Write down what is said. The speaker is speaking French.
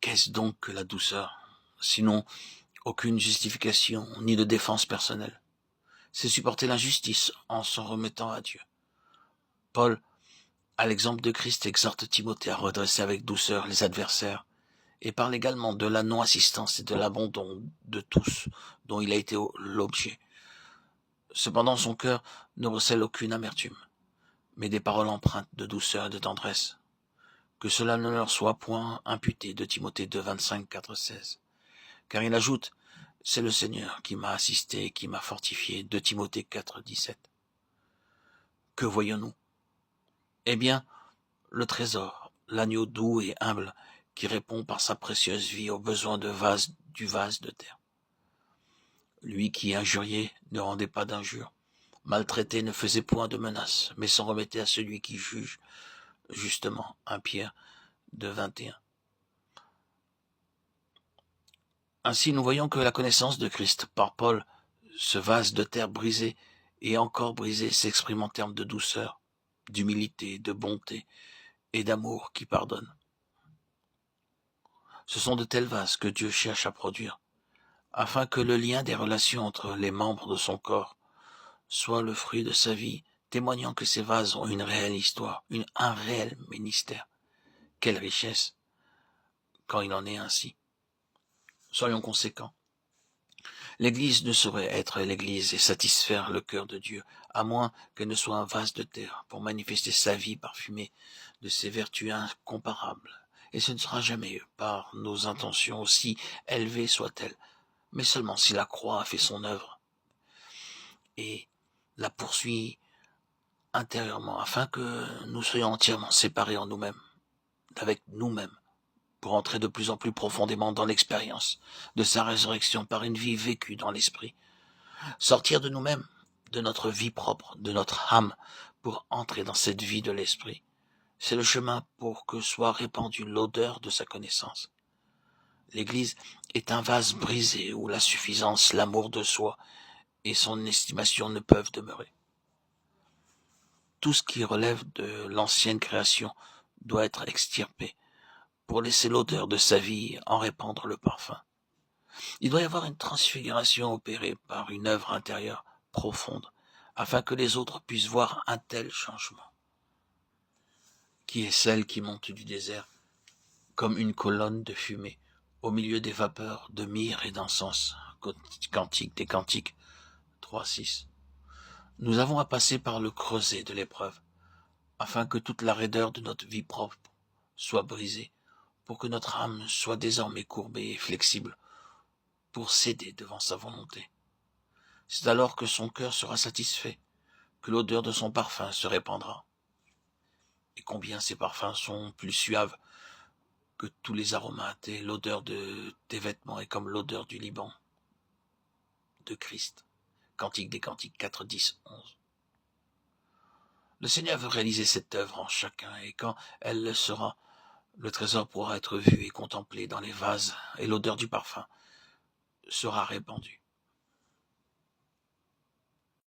Qu'est-ce donc que la douceur? Sinon, aucune justification ni de défense personnelle. C'est supporter l'injustice en s'en remettant à Dieu. Paul, à l'exemple de Christ, exhorte Timothée à redresser avec douceur les adversaires et parle également de la non-assistance et de l'abandon de tous dont il a été l'objet. Cependant, son cœur ne recèle aucune amertume, mais des paroles empreintes de douceur et de tendresse. Que cela ne leur soit point imputé de Timothée 2, 25, 4, 16. Car il ajoute, c'est le Seigneur qui m'a assisté et qui m'a fortifié, de Timothée 4, 17. Que voyons-nous? Eh bien, le trésor, l'agneau doux et humble, qui répond par sa précieuse vie aux besoins du vase de terre. Lui qui injuriait ne rendait pas d'injures, maltraité ne faisait point de menaces, mais s'en remettait à celui qui juge justement. 1 Pierre 2, 21. Ainsi, nous voyons que la connaissance de Christ par Paul, ce vase de terre brisé et encore brisé, s'exprime en termes de douceur, d'humilité, de bonté et d'amour qui pardonne. Ce sont de tels vases que Dieu cherche à produire, afin que le lien des relations entre les membres de son corps soit le fruit de sa vie, témoignant que ces vases ont une réelle histoire, un réel ministère. Quelle richesse, quand il en est ainsi. Soyons conséquents. L'Église ne saurait être l'Église et satisfaire le cœur de Dieu, à moins qu'elle ne soit un vase de terre pour manifester sa vie parfumée de ses vertus incomparables. Et ce ne sera jamais par nos intentions aussi élevées soient-elles, mais seulement si la croix a fait son œuvre et la poursuit intérieurement, afin que nous soyons entièrement séparés en nous-mêmes, avec nous-mêmes, pour entrer de plus en plus profondément dans l'expérience de sa résurrection par une vie vécue dans l'esprit. Sortir de nous-mêmes, de notre vie propre, de notre âme, pour entrer dans cette vie de l'esprit. C'est le chemin pour que soit répandue l'odeur de sa connaissance. L'Église est un vase brisé où la suffisance, l'amour de soi et son estimation ne peuvent demeurer. Tout ce qui relève de l'ancienne création doit être extirpé pour laisser l'odeur de sa vie en répandre le parfum. Il doit y avoir une transfiguration opérée par une œuvre intérieure profonde, afin que les autres puissent voir un tel changement, qui est celle qui monte du désert, comme une colonne de fumée, au milieu des vapeurs de myrrhe et d'encens. Cantique des Cantiques 3, 6. Nous avons à passer par le creuset de l'épreuve, afin que toute la raideur de notre vie propre soit brisée, pour que notre âme soit désormais courbée et flexible, pour céder devant sa volonté. C'est alors que son cœur sera satisfait, que l'odeur de son parfum se répandra. Et combien ces parfums sont plus suaves que tous les aromates, et l'odeur de tes vêtements est comme l'odeur du Liban, de Christ. Cantique des Cantiques 4, 10, 11. Le Seigneur veut réaliser cette œuvre en chacun, et quand elle le sera, le trésor pourra être vu et contemplé dans les vases, et l'odeur du parfum sera répandue.